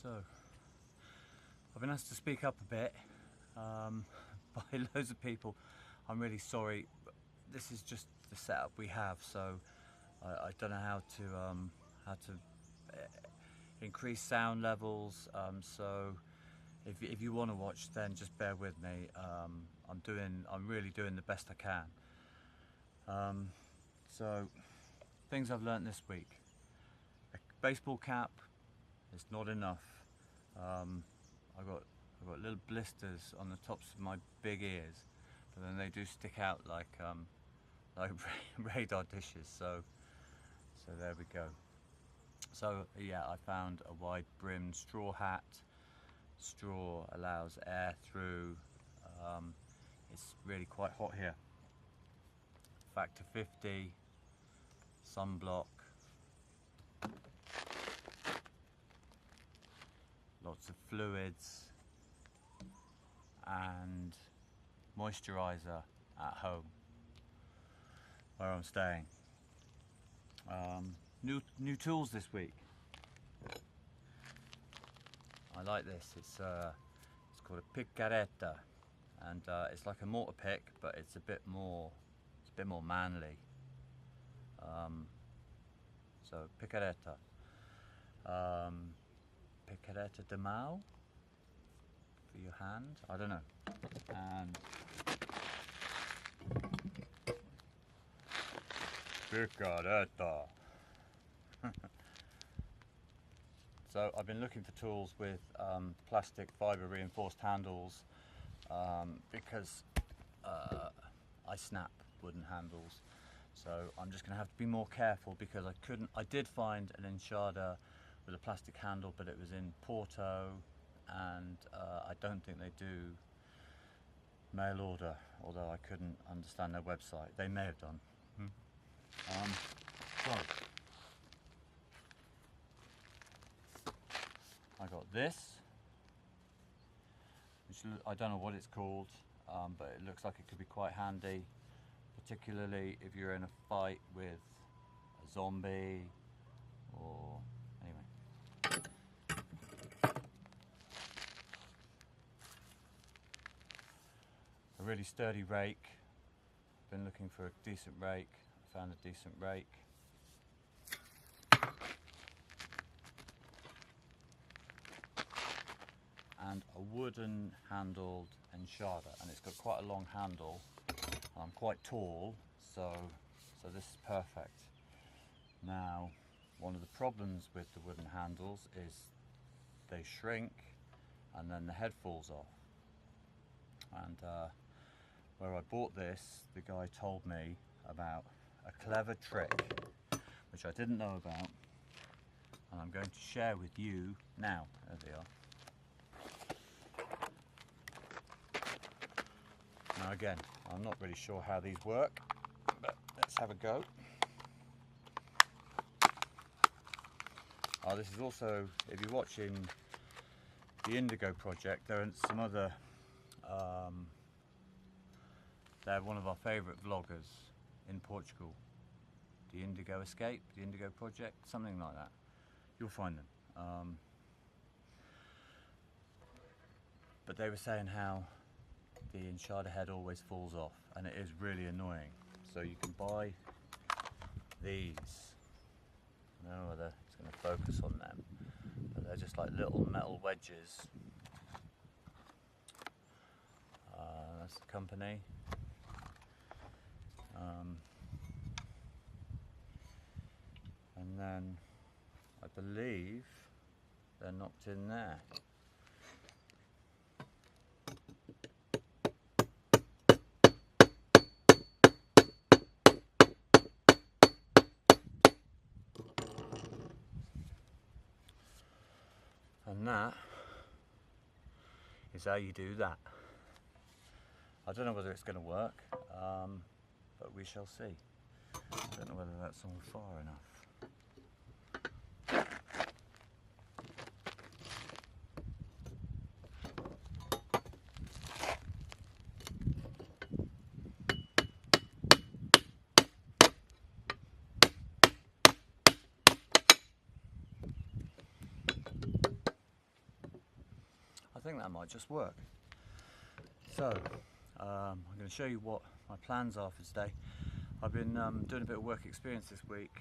So, I've been asked to speak up a bit by loads of people. I'm really sorry, but this is just the setup we have, so I don't know how to increase sound levels. So if you want to watch, then just bear with me. I'm really doing the best I can. So things I've learnt this week: a baseball cap is not enough. I've got little blisters on the tops of my big ears, but then they do stick out like radar dishes. So there we go. So yeah, I found a wide-brimmed straw hat. Straw allows air through. It's really quite hot here. Factor 50, sunblock, lots of fluids, and moisturiser at home where I'm staying. New tools this week. I like this. It's called a picaretta, and it's like a mortar pick, but it's a bit more manly. So picaretta, picaretta de mão for your hand. I don't know. And picaretta. So I've been looking for tools with plastic fibre reinforced handles because I snap wooden handles. So I'm just going to have to be more careful because I did find an enchada with a plastic handle, but it was in Porto, and I don't think they do mail order, although I couldn't understand their website. They may have done. So I got this, which I don't know what it's called, but it looks like it could be quite handy, particularly if you're in a fight with a zombie or anyway. A really sturdy rake. Been looking for a decent rake. I found a decent rake. And a wooden handled enchada, and it's got quite a long handle. I'm quite tall, so this is perfect. Now, one of the problems with the wooden handles is they shrink and then the head falls off. And where I bought this, the guy told me about a clever trick which I didn't know about, and I'm going to share with you now. There they are. Now again, I'm not really sure how these work, but let's have a go. This is also, if you're watching the Indigo project, there are some other, they're one of our favourite vloggers in Portugal. The Indigo Escape, the Indigo project, something like that. You'll find them. But they were saying how the enchada head always falls off, and it is really annoying. So you can buy these. I don't know whether it's going to focus on them, but they're just like little metal wedges. That's the company. And then I believe they're knocked in there. And that is how you do that. I don't know whether it's going to work, but we shall see. I don't know whether that's on far enough. think that might just work. So I'm going to show you what my plans are for today. I've been doing a bit of work experience this week,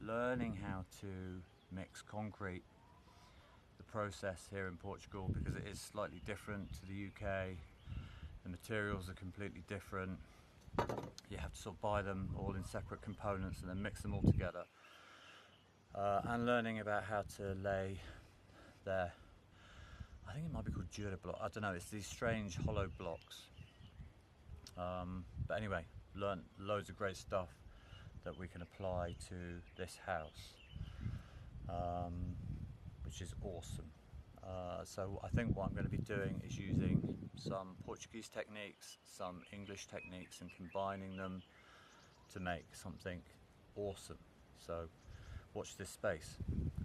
learning how to mix concrete, the process here in Portugal, because it is slightly different to the UK. The materials are completely different. You have to sort of buy them all in separate components and then mix them all together. And learning about how to lay their, I think it might be called Jura block, I don't know, it's these strange hollow blocks. But anyway, learned loads of great stuff that we can apply to this house, which is awesome. So I think what I'm going to be doing is using some Portuguese techniques, some English techniques, and combining them to make something awesome. So watch this space.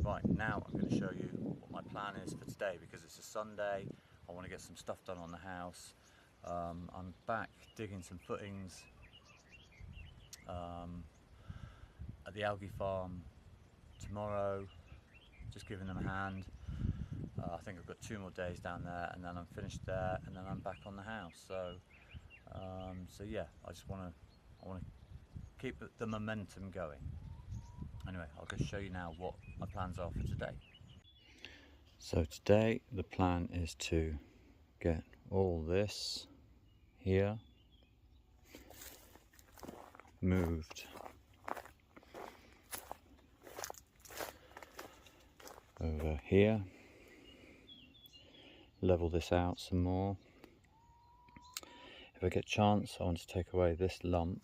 Right, now I'm going to show you what my plan is for today, because it's a Sunday. I want to get some stuff done on the house. I'm back digging some footings at the algae farm tomorrow, just giving them a hand. I think I've got 2 more days down there, and then I'm finished there, and then I'm back on the house. So yeah, I want to keep the momentum going. Anyway, I'll just show you now what my plans are for today. So today the plan is to get all this here moved over here, level this out some more. If I get a chance, I want to take away this lump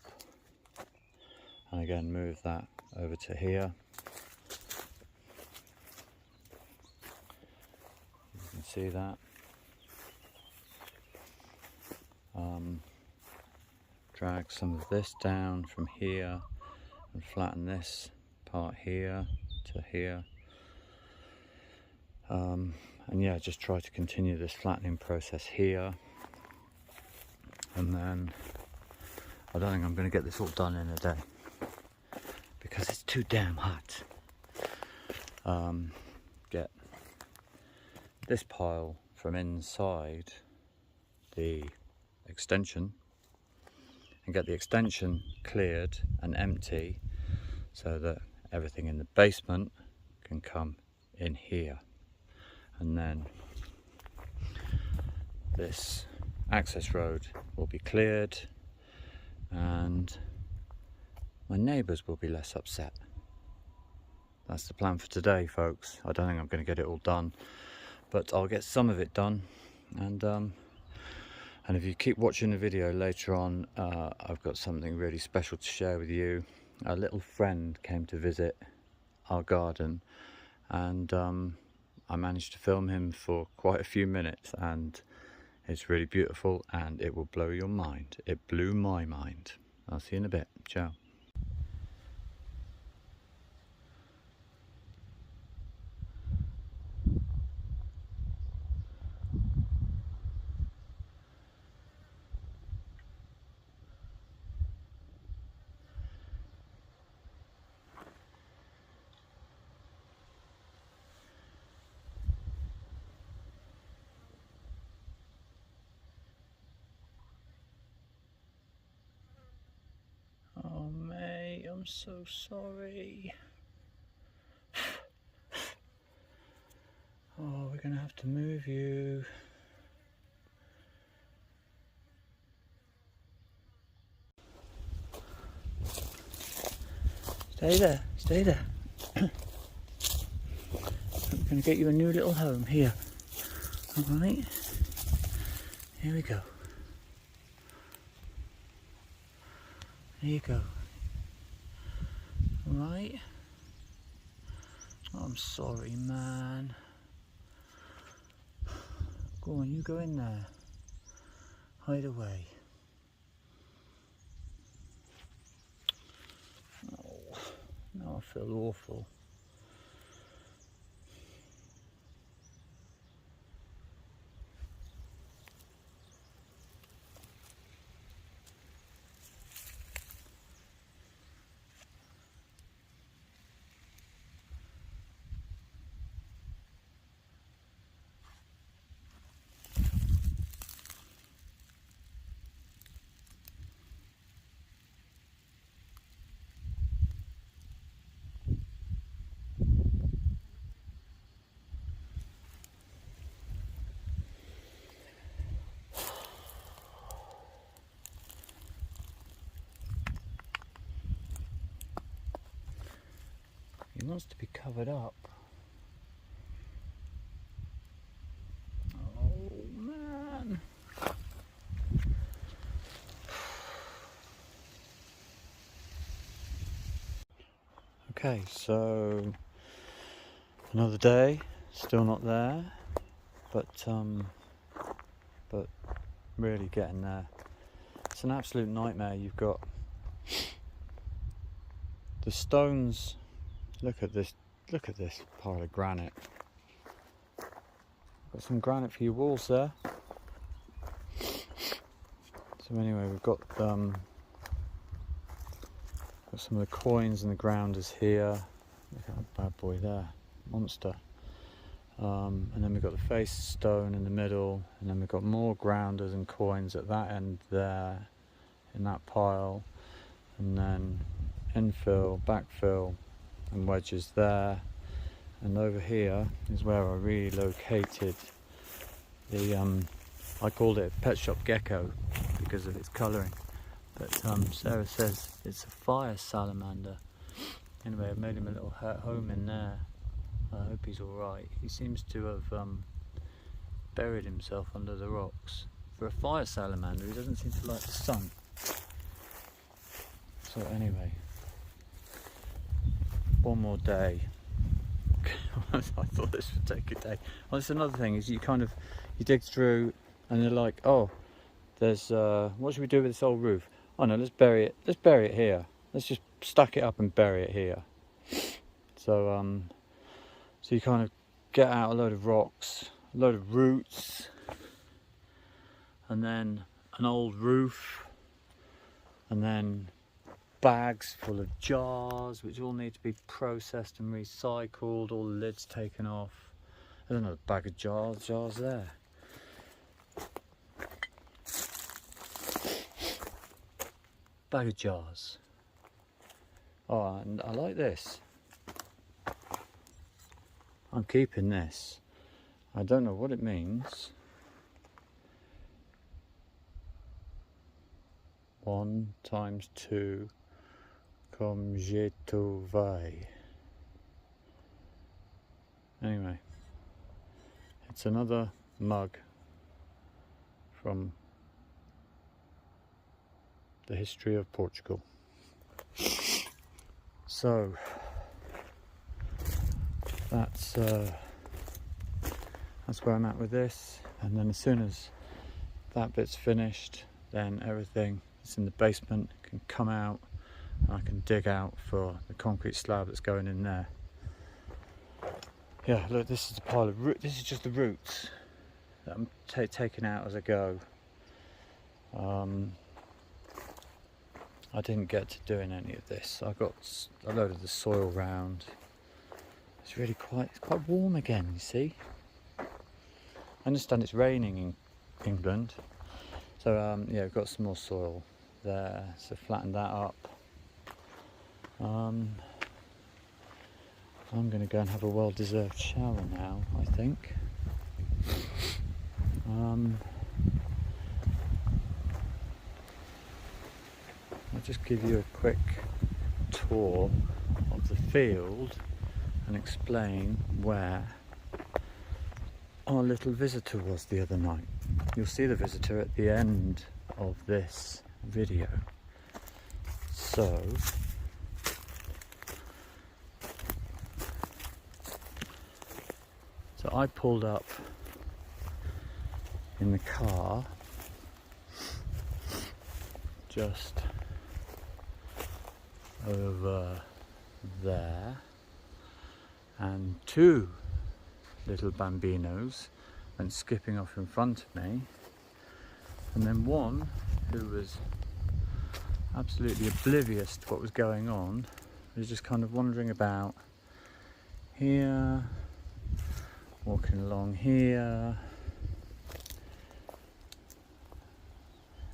and again move that over to here. You can see that. Drag some of this down from here and flatten this part here to here. And yeah, just try to continue this flattening process here. And then I don't think I'm going to get this all done in a day because it's too damn hot. Get this pile from inside the extension and get the extension cleared and empty so that everything in the basement can come in here. And then this access road will be cleared and my neighbours will be less upset. That's the plan for today, folks. I don't think I'm going to get it all done, but I'll get some of it done. And if you keep watching the video later on, I've got something really special to share with you. A little friend came to visit our garden, and I managed to film him for quite a few minutes, and it's really beautiful and it will blow your mind. It blew my mind. I'll see you in a bit. Ciao. Oh mate, I'm so sorry. Oh, we're gonna have to move you. Stay there, stay there. I'm gonna get you a new little home here. Alright, here we go. There you go. Alright. Oh, I'm sorry, man. Go on, you go in there. Hide away. Oh, now I feel awful. wants to be covered up. Oh man. Okay, so another day, still not there, but really getting there. It's an absolute nightmare. You've got the stones. Look at this pile of granite. Got some granite for your walls there. So anyway, we've got some of the coins and the grounders here. Look at that bad boy there, monster. And then we've got the face stone in the middle, and then we've got more grounders and coins at that end there, in that pile, and then infill, backfill, and wedges there. And over here is where I relocated the, I called it a pet shop gecko because of its colouring, but Sarah says it's a fire salamander. Anyway, I've made him a little home in there. I hope he's alright. He seems to have buried himself under the rocks. For a fire salamander, he doesn't seem to like the sun. So anyway, one more day. I thought this would take a day. Well, that's another thing, is you dig through and you're like, oh, there's what should we do with this old roof? Oh no, let's bury it here. Let's just stack it up and bury it here. So so you kind of get out a load of rocks, a load of roots, and then an old roof, and then bags full of jars which all need to be processed and recycled, all the lids taken off. There's another bag of jars there. Bag of jars. Oh, and I like this. I'm keeping this. I don't know what it means. 1 times 2 comme je trouvé. Anyway, it's another mug from the history of Portugal. So that's where I'm at with this, and then as soon as that bit's finished, then everything that's in the basement can come out, and I can dig out for the concrete slab that's going in there. Yeah, look, this is a pile of roots. This is just the roots that I'm taking out as I go. I didn't get to doing any of this. I got a load of the soil round. It's really quite warm again, you see. I understand it's raining in England, so yeah, we've got some more soil there, so flatten that up. I'm going to go and have a well-deserved shower now, I think. I'll just give you a quick tour of the field and explain where our little visitor was the other night. You'll see the visitor at the end of this video. So I pulled up in the car just over there, and 2 little bambinos went skipping off in front of me, and then one who was absolutely oblivious to what was going on was just kind of wandering about here, walking along here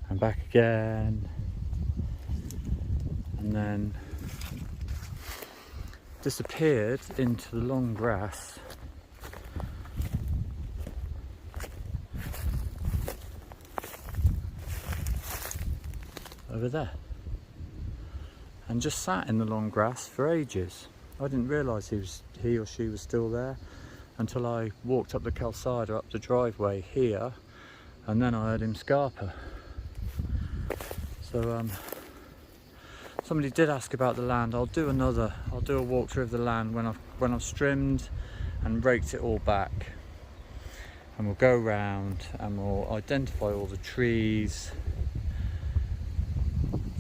and back again, and then disappeared into the long grass over there, and just sat in the long grass for ages. I didn't realise he or she was still there until I walked up the calzada, up the driveway here, and then I heard him scarper. So somebody did ask about the land. I'll do a walkthrough of the land when I've trimmed and raked it all back, and we'll go round and we'll identify all the trees.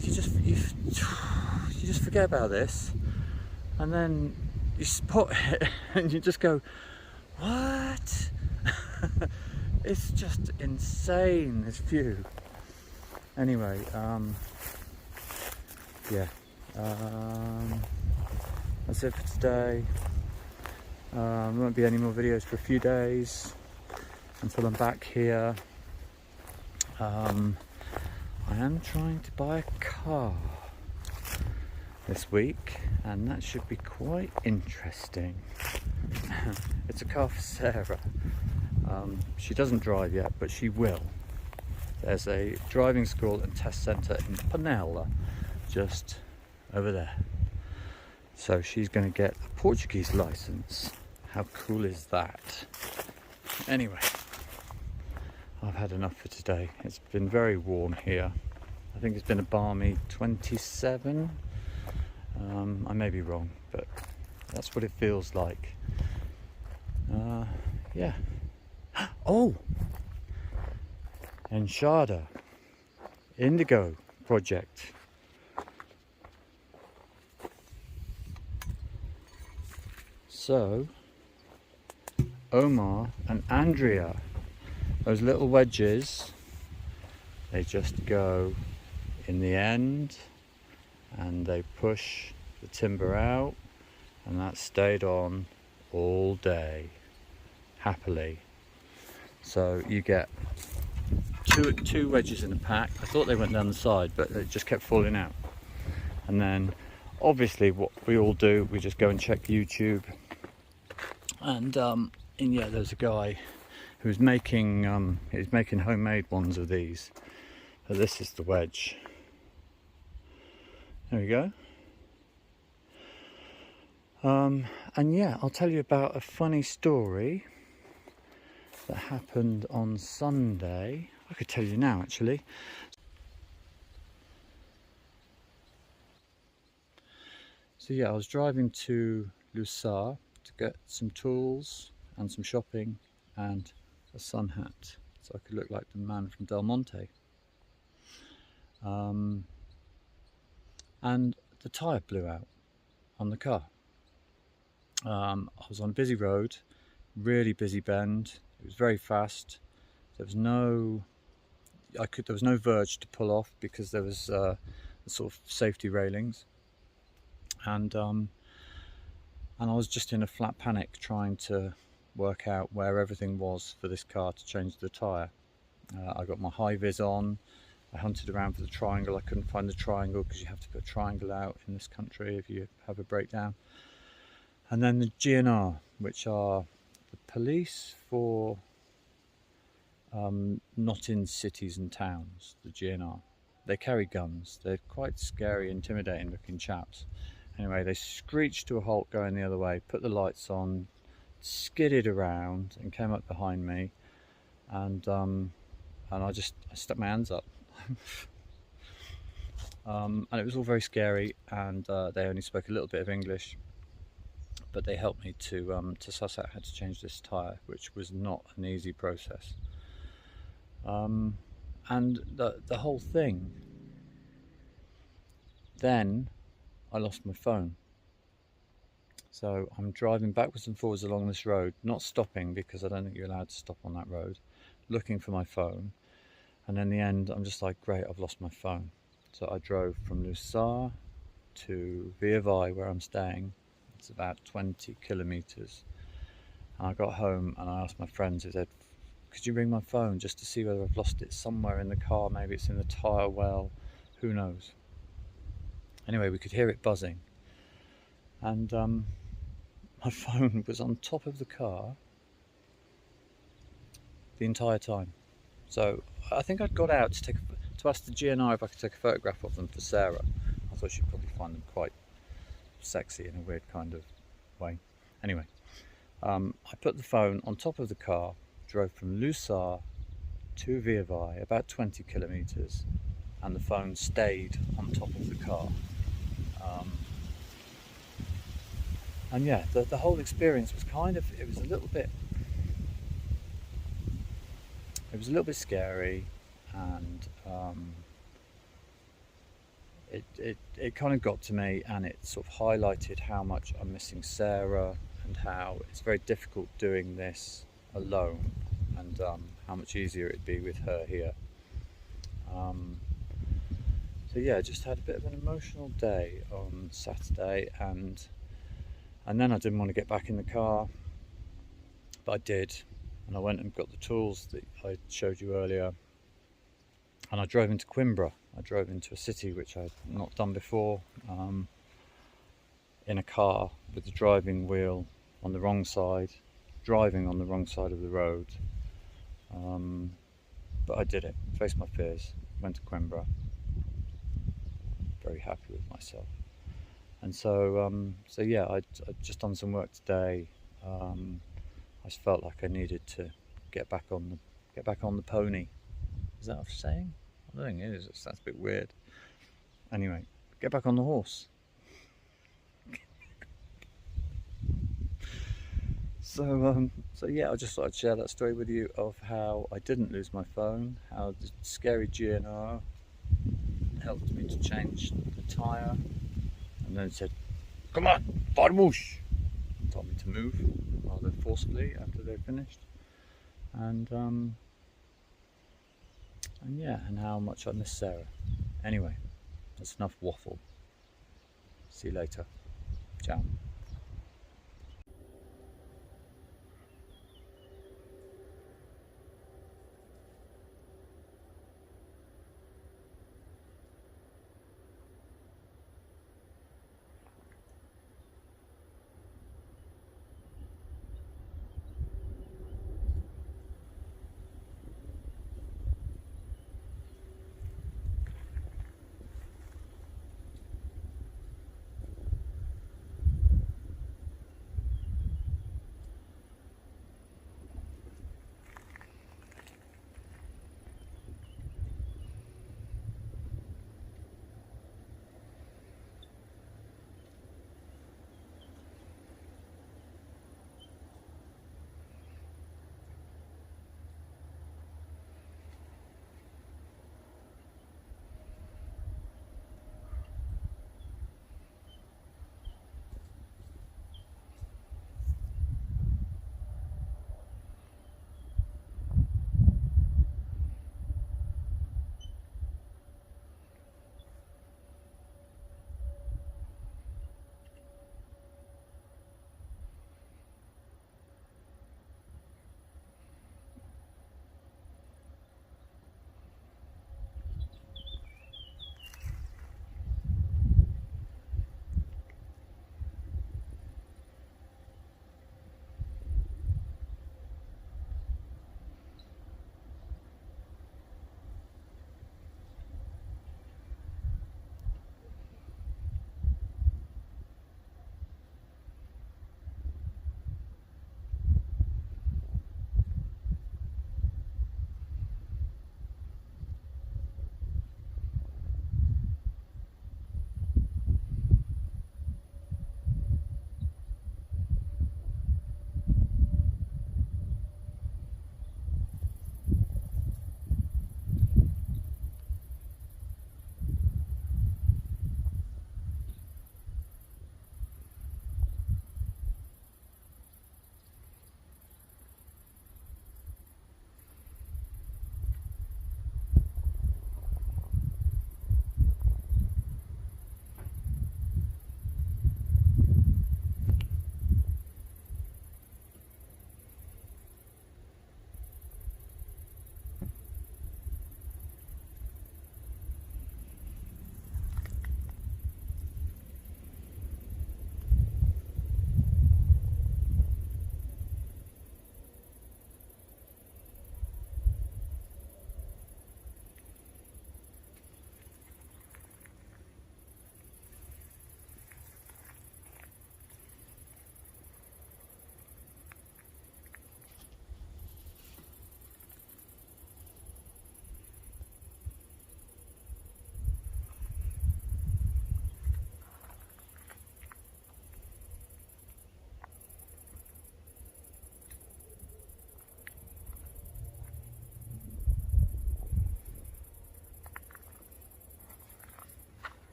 You just forget about this, and then you spot it and you just go, what? It's just insane, this view. Anyway, yeah, that's it for today. There won't be any more videos for a few days until I'm back here. I am trying to buy a car this week, and that should be quite interesting. It's a car for Sarah. She doesn't drive yet, but she will. There's a driving school and test centre in Panela, just over there. So she's going to get a Portuguese licence. How cool is that? Anyway, I've had enough for today. It's been very warm here. I think it's been a balmy 27. I may be wrong, but that's what it feels like. Yeah. Oh! Enshada Indigo project. So, Omar and Andrea, those little wedges, they just go in the end and they push the timber out, and that stayed on all day, happily. So you get two wedges in a pack. I thought they went down the side, but it just kept falling out. And then obviously what we all do, we just go and check YouTube. And yeah, there's a guy who's making homemade ones of these. So this is the wedge. There we go. And yeah, I'll tell you about a funny story that happened on Sunday. I could tell you now, actually. So yeah, I was driving to Luçar to get some tools and some shopping and a sun hat, so I could look like the man from Del Monte. And the tyre blew out on the car. I was on a busy road, really busy bend. It was very fast. There was no verge to pull off because there was the sort of safety railings, and I was just in a flat panic trying to work out where everything was for this car to change the tyre. I got my high vis on. I hunted around for the triangle. I couldn't find the triangle because you have to put a triangle out in this country if you have a breakdown. And then the GNR, which are the police for not in cities and towns, the GNR. They carry guns. They're quite scary, intimidating looking chaps. Anyway, they screeched to a halt going the other way, put the lights on, skidded around and came up behind me, and I stuck my hands up. And it was all very scary, and they only spoke a little bit of English, but they helped me to suss out how to change this tyre, which was not an easy process. And the whole thing, then I lost my phone. So I'm driving backwards and forwards along this road, not stopping because I don't think you're allowed to stop on that road, looking for my phone. And in the end, I'm just like, great, I've lost my phone. So I drove from Luçar to Viavai, where I'm staying. It's about 20 kilometers. And I got home and I asked my friends, I said, could you ring my phone just to see whether I've lost it somewhere in the car? Maybe it's in the tyre well, who knows? Anyway, we could hear it buzzing. And my phone was on top of the car the entire time. So I think I'd got out to ask the GNR if I could take a photograph of them for Sarah. I thought she'd probably find them quite sexy in a weird kind of way. Anyway, I put the phone on top of the car, drove from Lusar to Viervai, about 20 kilometres, and the phone stayed on top of the car. And yeah, the whole experience was kind of, it was a little bit scary, and it kind of got to me, and it sort of highlighted how much I'm missing Sarah, and how it's very difficult doing this alone, and how much easier it'd be with her here. So yeah, I just had a bit of an emotional day on Saturday, and then I didn't want to get back in the car, but I did, and I went and got the tools that I showed you earlier, and I drove into Coimbra. I drove into a city which I'd not done before, in a car with the driving wheel on the wrong side, driving on the wrong side of the road. But I did it, faced my fears, went to Coimbra, very happy with myself. And so yeah, I'd just done some work today. I just felt like I needed to get back on the pony. Is that what I'm saying? I don't think it is. It sounds a bit weird. Anyway, get back on the horse. So yeah, I just thought I'd share that story with you of how I didn't lose my phone, how the scary GNR helped me to change the tyre, and then it said, "Come on, vamos!" Told me to move rather forcefully after they finished, and yeah, and how much I miss Sarah. Anyway, that's enough waffle. See you later. Ciao.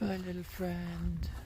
Goodbye, little friend.